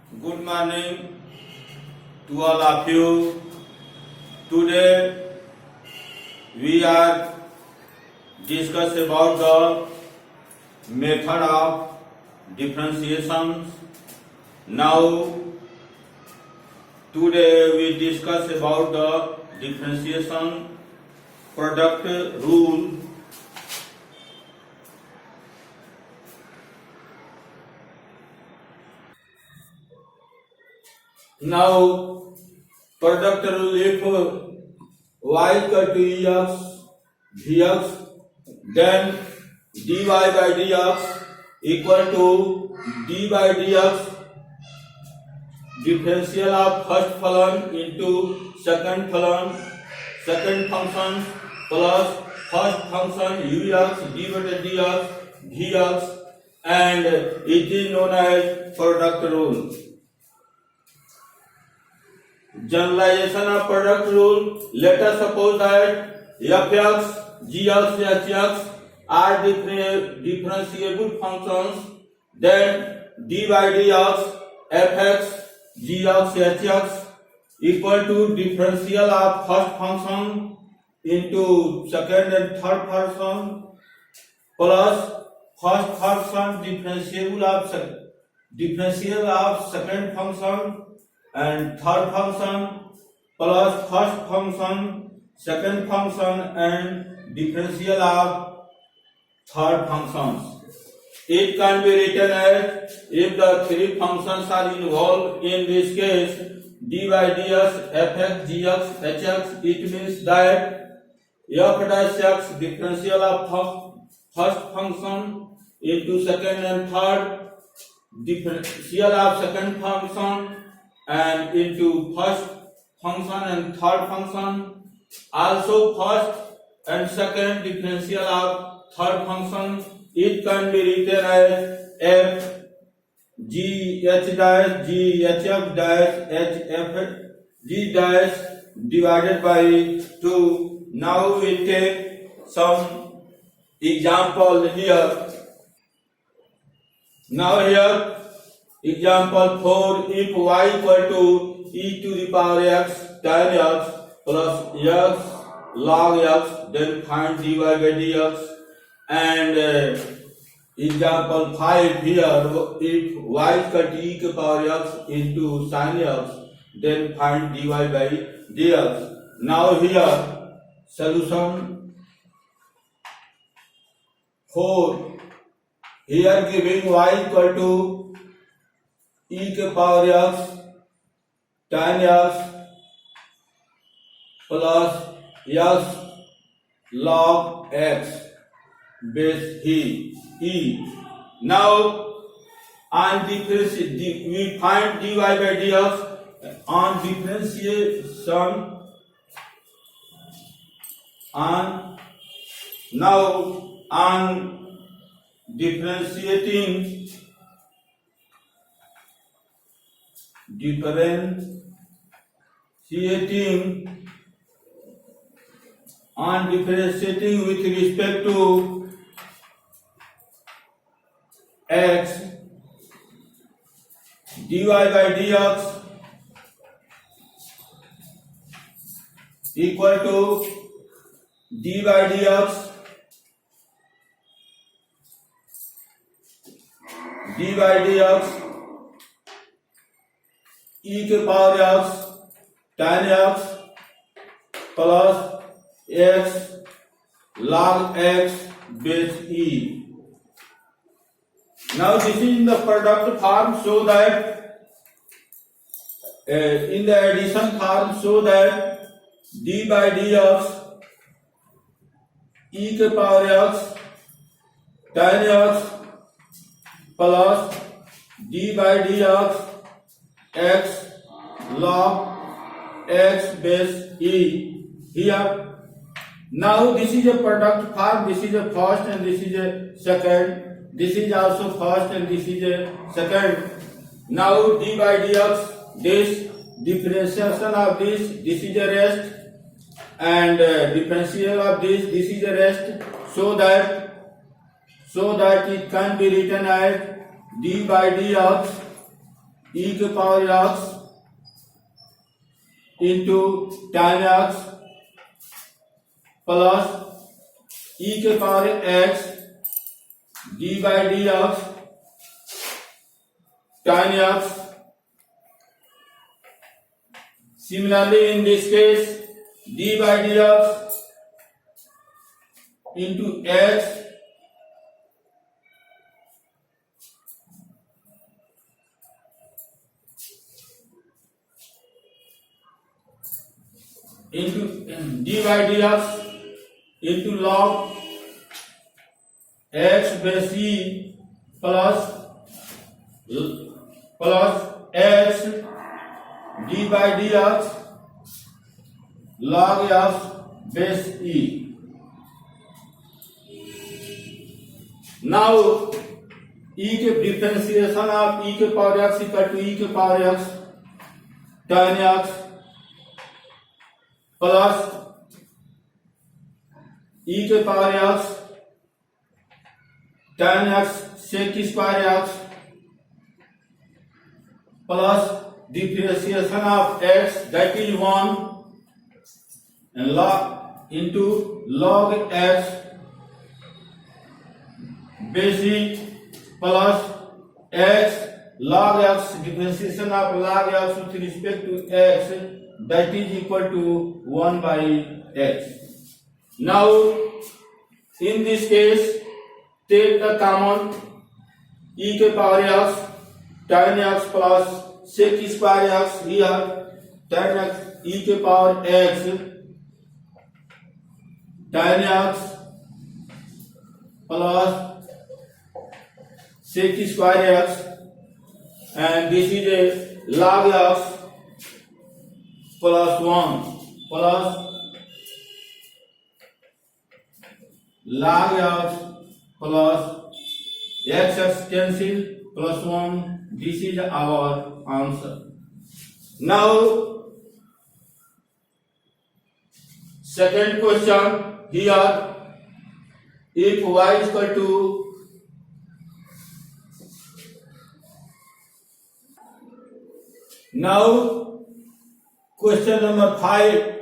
Good morning to all of you. Today we are discuss about the method of differentiation. Now today we discuss about the differentiation product rule. Now product rule, if y equal to ex dx, then dy by dx equal to d by dx differential of first फलन into second फलन, second function plus first function ux divided dx dx, and it is known as product rule. Generalization of product rule. Let us suppose that fx, gx, hx are differentiable functions. Then d by dx fx, gx, hx equal to differential of first function into second and third function plus first function differential of second function and third function plus first function, second function, and differential of third functions. It can be written as, if the three functions are involved, in this case d by dx fx, gx, hx, it means that f dash x differential of first function into second and third, differential of second function and into first function and third function, also first and second differential of third function. It can be written as f g h dash g h f dash h f g dash divided by 2. Now we take some example here. Now here example 4, if y equal to e to the power x tan x plus x log x, then find dy by dx. And example 5 here, if y equal to e to the power x into sin x, then find dy by dx. Now here solution 4, here giving y equal to e के power x tan x plus x log x base e. Now on differentiation we find dy by dx on differentiation. On differentiating with respect to x, dy by dx equal to d by dx e के power x tan x plus x log x base e. Now this is in the product form, so that in the addition form, so that d by dx e के power x tan x plus d by dx x log x base e here. Now this is a product form, this is a first and this is a second, this is also first and this is a second. Now d by dx, this differentiation of this is a rest, and differential of this is a rest, so that it can be written as d by dx e के power x into tan x plus e के power x d by dx tan x. Similarly, in this case, d by dx into x into d by dx into log x base e plus x d by dx log x base e. Now e के differentiation of e के power x equal to e के power x tan x plus e के power x tan x sec square x plus differentiation of x that is 1 and log into log x base e plus x log x differentiation of log x with respect to x that is equal to 1 by x. Now in this case take the common e के power x tan x plus sec square x here tan x e के power x tan x plus sec square x and this is a log x plus 1 plus log x plus x cancel plus 1. This is our answer. Now second question here, if y is equal to now question number 5,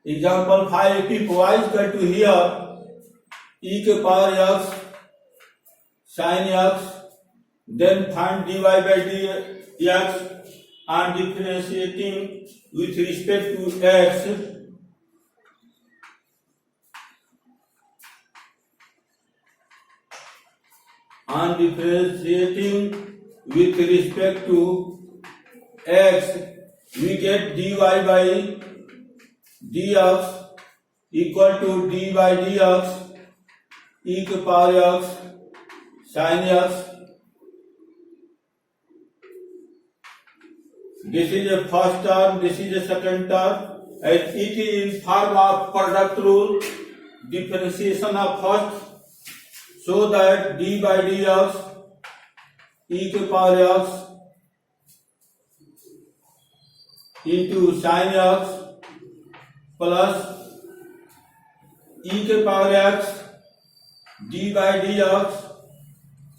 example 5, if y is equal to here e के power x sin x, then find dy by dx and differentiating with respect to x. And differentiating with respect to x, we get dy by dx equal to d by dx e के power x sin x. This is a first term, this is a second term, and it is in form of product rule, differentiation of first, so that d by dx e के power x into sin x plus e के power x d by dx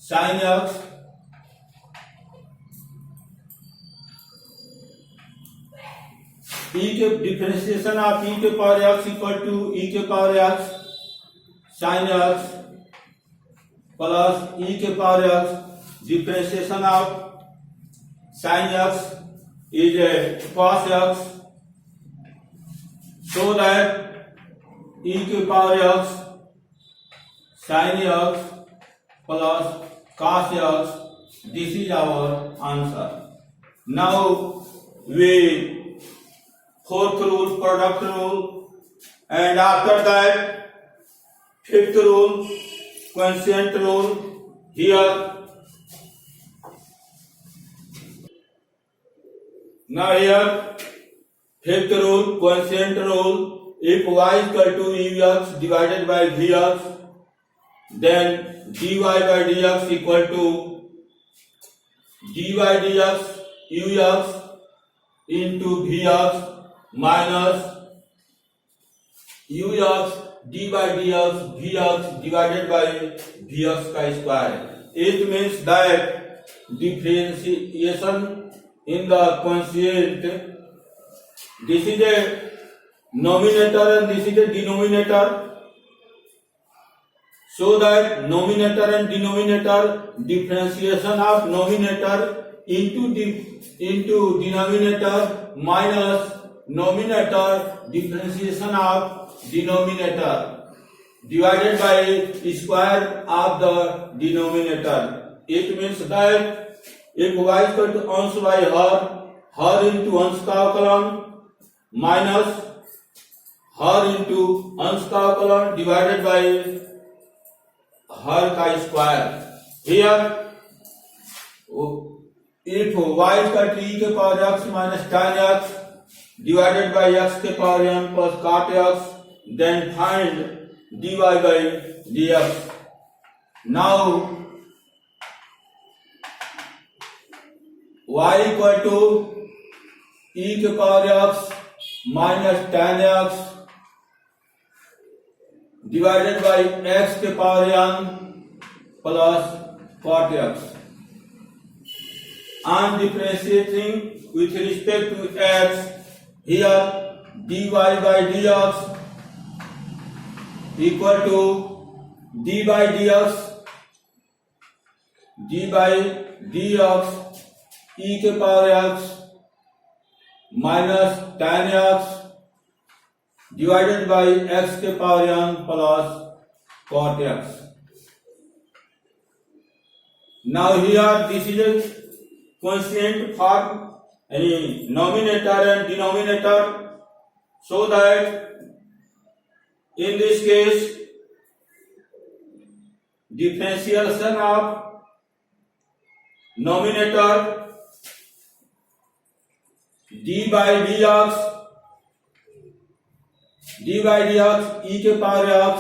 sin x e के differentiation of e के power x equal to e के power x sin x plus e के power x differentiation of sin x is a cos x, so that e के power x sin x plus cos x. This is our answer. Now we fourth rule, product rule, and after that fifth rule, quotient rule. Here now here fifth rule, quotient rule. If y is equal to ux divided by vx, then dy by dx equal to dy dx ux into vx minus ux d by dx vx divided by vx का square. It means that differentiation in the quotient. This is a numerator and this is a denominator. So that numerator and denominator, differentiation of numerator into denominator minus numerator differentiation of denominator divided by square of the denominator. It means that if y is equal to अंश by her into अंश का अवकलन minus हर into अंश का अवकलन divided by हर का square. Here if y is equal to e के power x minus tan x divided by x के power m plus cot x, then find dy by dx. Now y equal to e के power x minus tan x divided by x के power n plus cot x. And differentiating with respect to x, here dy by dx equal to d by dx e के power x minus tan x divided by x के power n plus cot x. Now here this is a constant for any numerator and denominator, so that in this case differentiation of numerator d by dx e के power x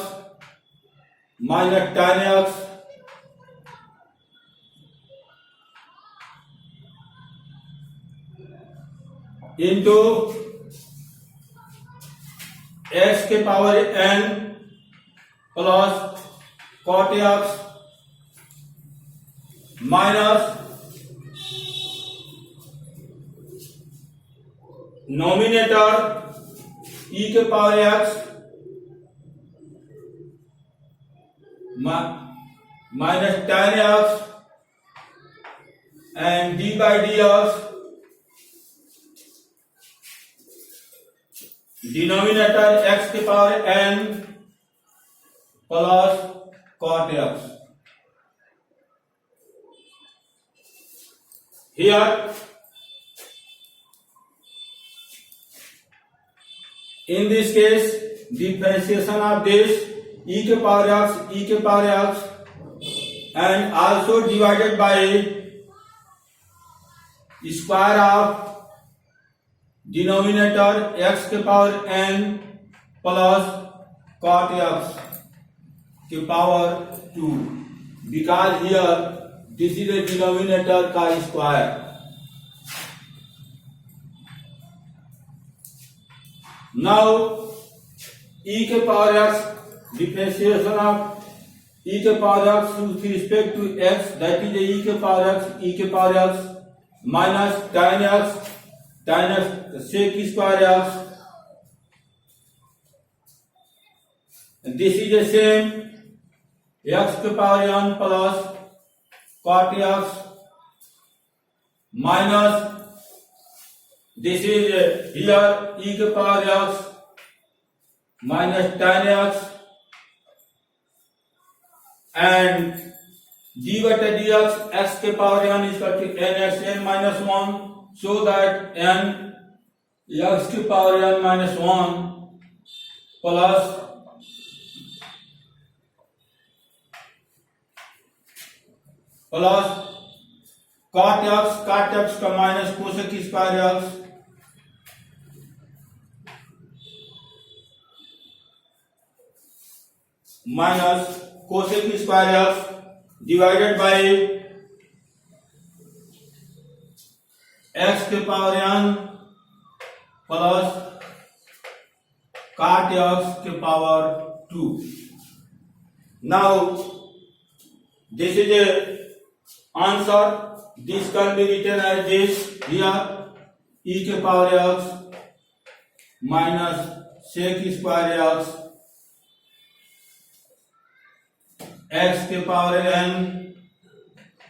minus tan x into x के power n plus cot x minus nominator e के power x minus tan x and d by dx denominator x के power n plus cot x. Here in this case differentiation of this e के power x and also divided by square of denominator x के power n plus cot x के power 2, because here this is a denominator का square. Now e के power x differentiation of e के power x with respect to x, that is e के power x minus tan x sec square x. This is the same x के power n plus cot x minus this is here e के power x minus tan x and d बटा dx x के power n is equal to n minus 1. So that n x के power n minus 1 plus cot x का minus cosec square x minus cosec square x divided by x के power n plus cot x के power 2. Now this is a answer This can be written as this here, e के power x minus sec square x के power n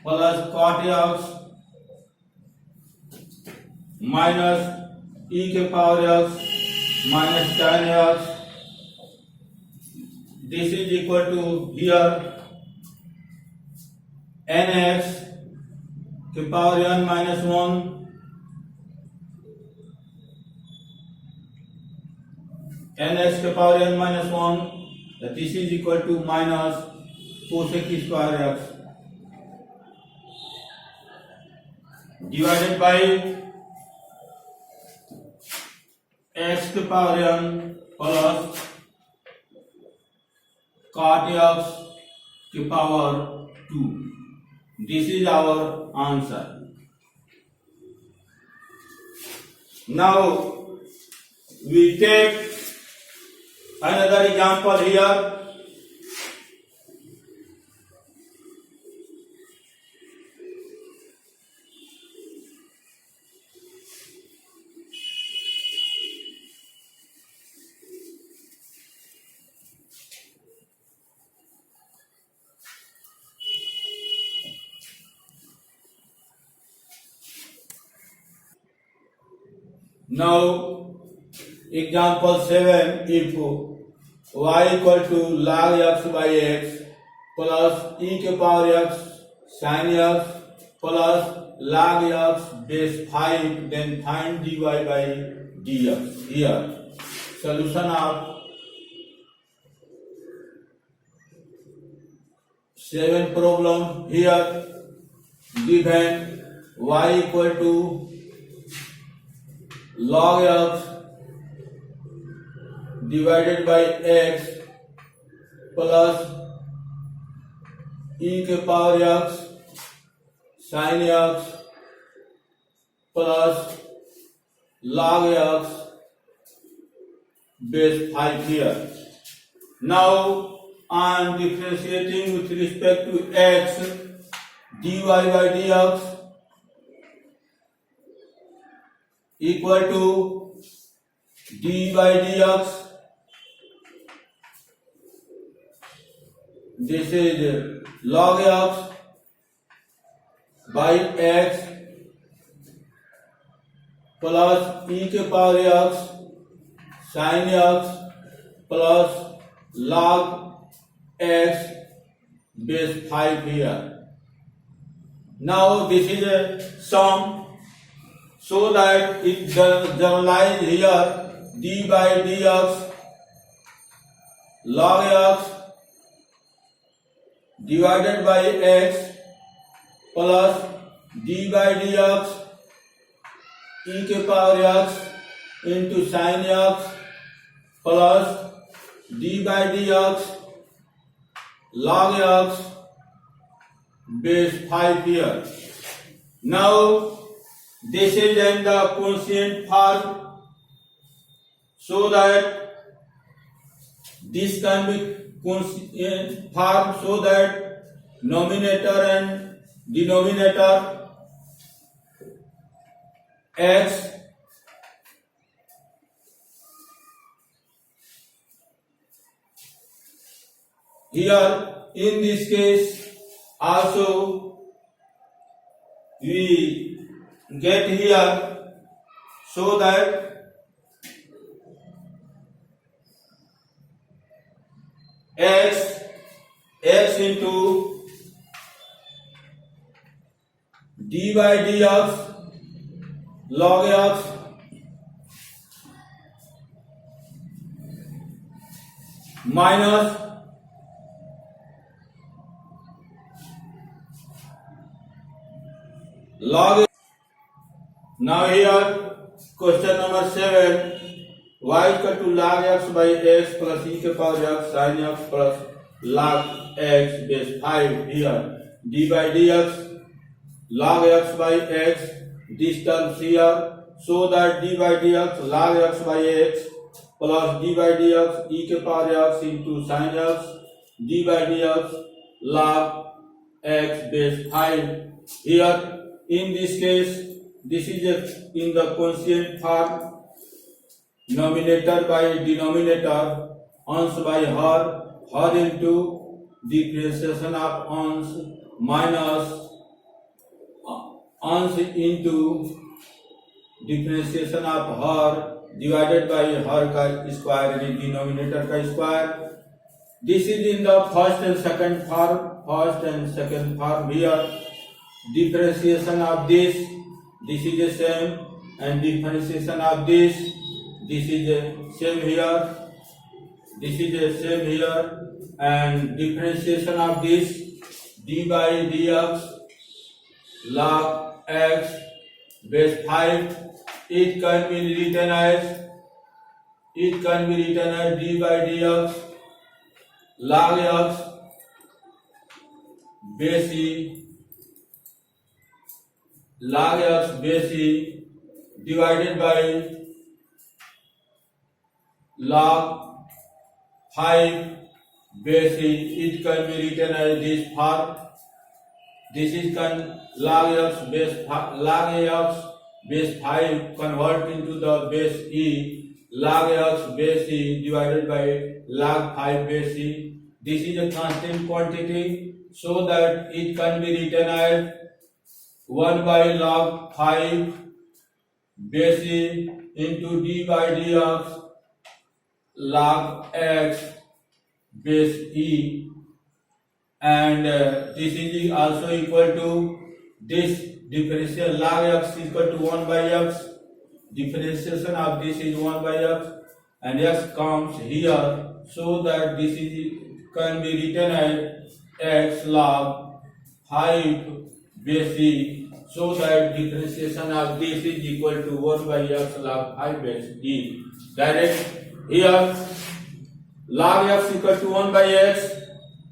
plus cot x minus e के power x minus tan x. This is equal to here nx के power n minus 1 nx के power n minus 1, this is equal to minus cosec square x divided by x के power n plus cot x के power 2. This is our answer. Now we take another example here. Now, example 7, if y equal to log x by x plus e के power x sin x plus log x base 5, then find dy by dx. Here, solution of 7 problem. Here, given y equal to log x divided by x plus e के power x sin x plus log x base 5 here. Now I am differentiating with respect to x, dy by dx equal to d by dx. This is log x by x plus e के power x sin x plus log x base 5 here. Now this is a sum, so that it generalize here d by dx log x divided by x plus d by dx e के power x into sin x plus d by dx log x base 5 here. Now this is in the quotient form, so that this can be quotient form, so that numerator and denominator x here in this case also we get here, so that x into d by dx log x minus log. Now here question number 7, y equal to log x by x plus e के power x sin x plus log x base 5 here, d by dx log x by x, this terms here, so that d by dx log x by x plus d by dx e के power x into sin x d by dx log x base 5 here. In this case, this is in the quotient form, numerator by denominator, ounce by her into differentiation of ounce minus ounce into differentiation of her divided by her का square यानी denominator का square. This is in the first and second form here. Differentiation of this is the same, and differentiation of this is the same here. This is the same here, and differentiation of this d by dx log x base 5. It can be written as d by dx log x base e divided by log 5 base e. It can be written as this form. This is log x base 5 convert into the base e, log x base e divided by log 5 base e. This is a constant quantity, so that it can be written as 1 by log 5 base e into d by dx log x base e, and this is also equal to this differential log x is equal to 1 by x. Differentiation of this is 1 by x, and x comes here, so that this is can be written as x log 5 base e, so that differentiation of this is equal to 1 by x log 5 base e. Direct here log x equal to 1 by x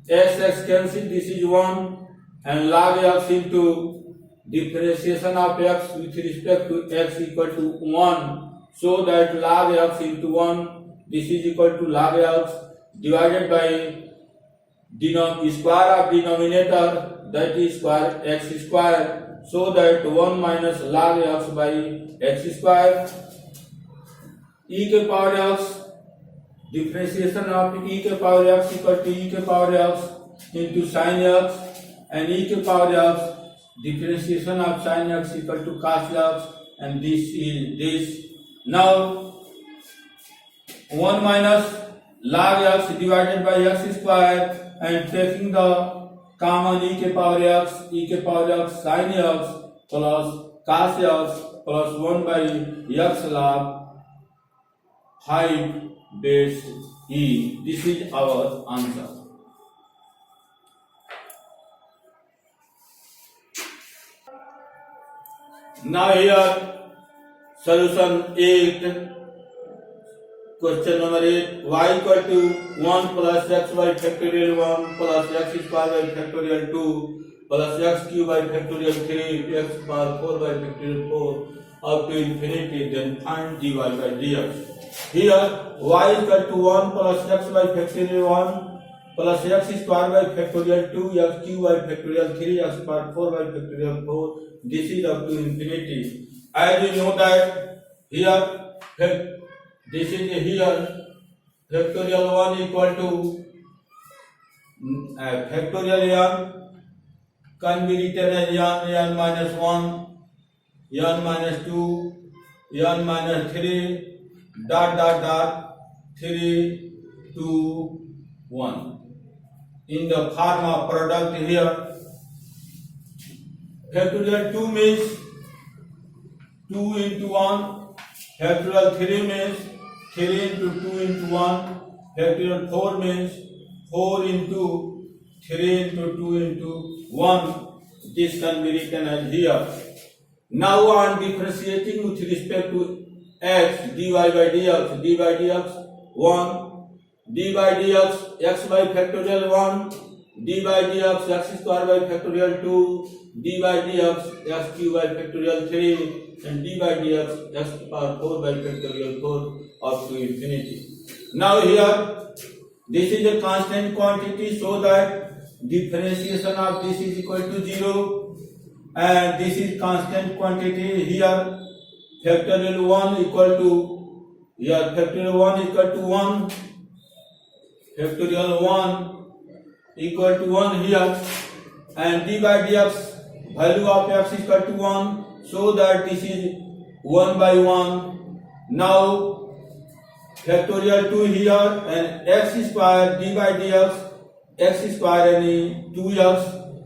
cancel, this is 1, and log x into differentiation of x with respect to x equal to 1, so that log x into 1, this is equal to log x divided by square of denominator, that is square x square, so that 1 minus log x by x square. E के power x, differentiation of e के power x equal to e के power x into sin x, and e के power x differentiation of sin x equal to cos x, and this is this. Now 1 minus log x divided by x square, and taking the common e के power x sin x plus cos x plus 1 by x log 5 base e. This is our answer. Now here solution 8, question number 8. Y equal to 1 plus x by factorial 1 plus x square by factorial 2 plus x cube by factorial 3 x power 4 by factorial 4 up to infinity, then find dy by dx. Here y equal to 1 plus x by factorial 1 plus x square by factorial 2 x cube by factorial 3 x power 4 by factorial 4. This is up to infinity. As we know that here this is here factorial 1 equal to factorial n can be written as n minus 1, n minus 2, n minus 3 dot 3 2 1 in the form of product. Here factorial 2 means 2 into 1, factorial 3 means 3 into 2 into 1, factorial 4 means 4 into 3 into 2 into 1. This can be written as here. Now on differentiating with respect to x, dy by dx, 1, d by dx x by factorial 1, d by dx x square by factorial 2, d by dx x cube by factorial 3, and d by dx x power 4 by factorial 4 up to infinity. Now here this is a constant quantity, so that differentiation of this is equal to 0. and this is constant quantity. Here factorial 1 equal to, here factorial 1 equal to 1, factorial 1 equal to 1 here, and d by dx value of x is equal to 1, so that this is 1 by 1. Now factorial 2 here, and x square d by dx, x square यानी 2x,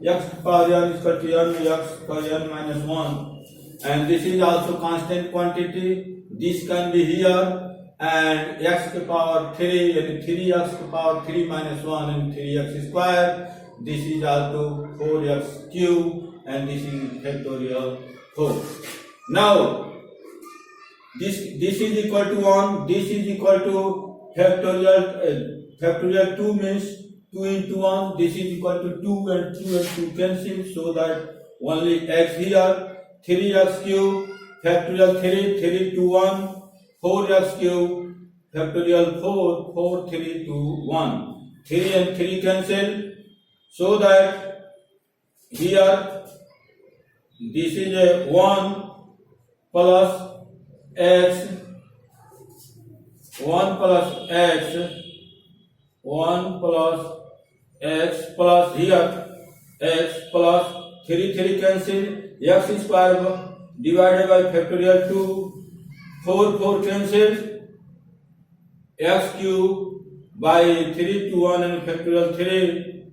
x power n is equal to n, x power n minus 1, and this is also constant quantity. This can be here, and x to power 3 यानी 3x to power 3 minus 1 and 3x square. This is also 4x cube, and this is factorial 4. Now this is equal to 1, this is equal to factorial 2 means 2 into 1, this is equal to 2, and 2 and 2 cancel, so that only x here, 3x cube, factorial 3, 3 to 1, 4x cube, factorial 4, 4, 3 to 1, 3 and 3 cancel, so that here this is a 1 plus x, 1 plus x, 1 plus x plus here x plus 3 3 cancel, x square divided by factorial 2, 4 4 cancel, x cube by 3 to 1 and factorial 3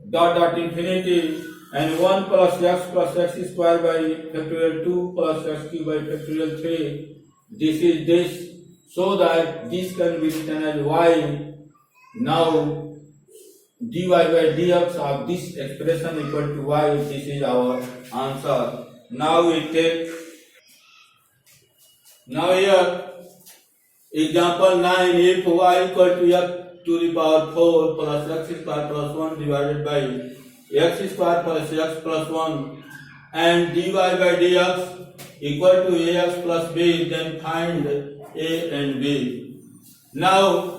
dot infinity, and 1 plus x square by factorial 2 plus x cube by factorial 3. This is this, so that this can be written as y. Now dy by dx of this expression equal to y. This is our answer. Now we take, now here example 9, if y equal to x to the power 4 plus x square plus 1 divided by x square plus x plus 1, and dy by dx equal to ax plus b, then find a and b. Now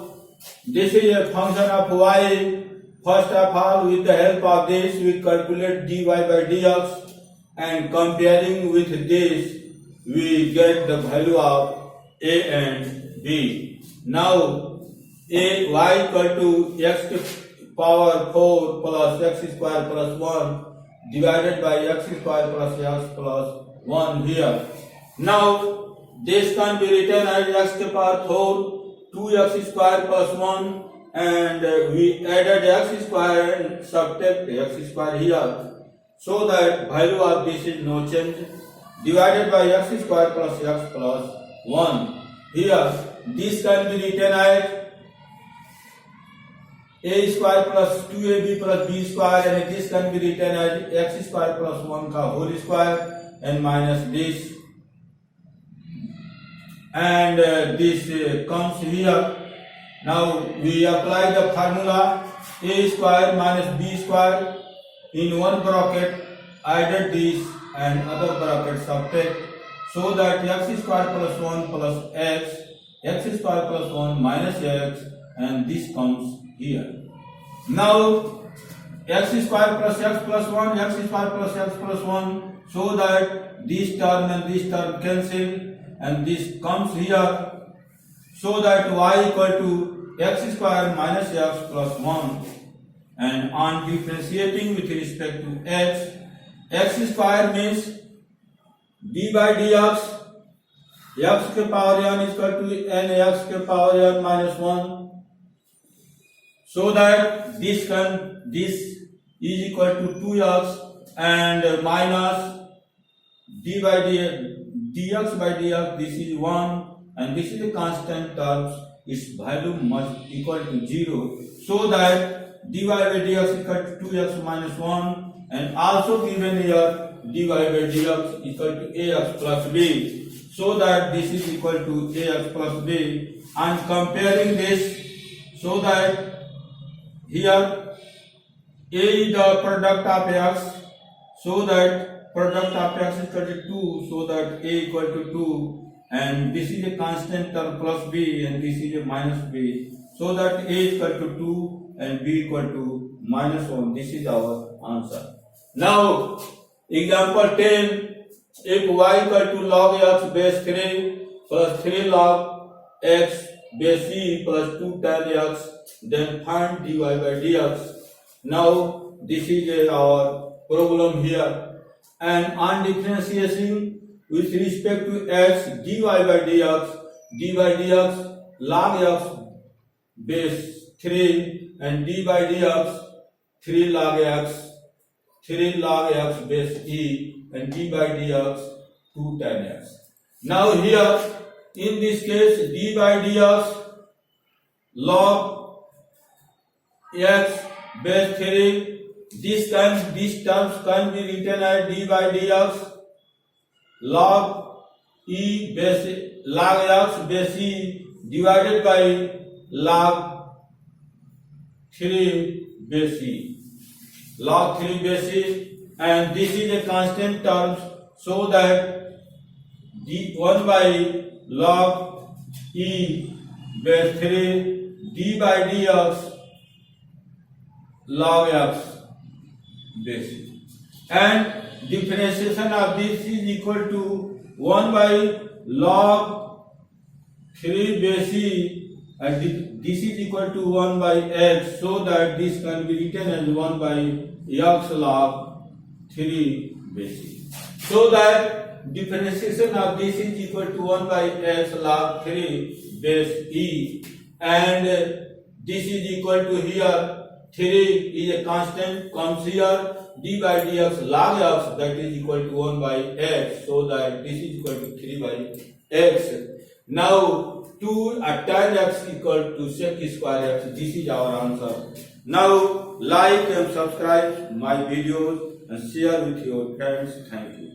this is a function of y. First of all, with the help of this, we calculate dy by dx, and comparing with this, we get the value of a and b. Now a y equal to x to power 4 plus x square plus 1 divided by x square plus x plus 1 here. Now this can be written as x to power 4, 2x square plus 1, and we added x square and subtract x square here, so that value of this is no change, divided by x square plus x plus 1. Here this can be written as a square plus 2ab plus b square, and this can be written as x square plus 1 ka whole square and minus this, and this comes here. Now we apply the formula a square minus b square, in one bracket added this and other bracket subtract, so that x square plus 1 plus x square plus 1 minus x, and this comes here. Now x square plus x plus 1, x square plus x plus 1, so that this term and this term cancel, and this comes here, so that y equal to x square minus x plus 1, and on differentiating with respect to x square means d by dx, x के power n is equal to n x के power n minus 1, so that this is equal to 2x, and minus d by dx by dx, this is 1, and this is a constant terms, its value must equal to 0, so that dy by dx equal to 2x minus 1, and also given here dy by dx equal to ax plus b, so that this is equal to ax plus b, and comparing this, so that here a is the product of x, so that product of x is equal to 2, so that a equal to 2, and this is a constant term plus b, and this is a minus b, so that a is equal to 2 and b equal to minus 1. This is our answer. Now Example 10. If y equal to log x base 3 plus 3 log x base c plus 2 tan x, then find dy by dx. Now this is our problem here. And on differentiation with respect to x, dy by dx, d by dx log x base 3 and d by dx 3 log x base e and d by dx 2 tan x. Now here in this case d by dx log x base 3, these terms can be written as d by dx log e base log x base e divided by log 3 base e. Log 3 base e, and this is a constant term, so that d1 by log e base 3 d by dx log x base e, and differentiation of this is equal to 1 by log 3 base e, and this is equal to 1 by x, so that this can be written as 1 by x log 3 base e. So that differentiation of this is equal to 1 by x log 3 base e, and this is equal to here 3 is a constant, comes here, d by dx log x, that is equal to 1 by x, so that this is equal to 3 by x. Now 2 tan x equal to sec square x, this is our answer. Now like and subscribe my videos and share with your friends. Thank you.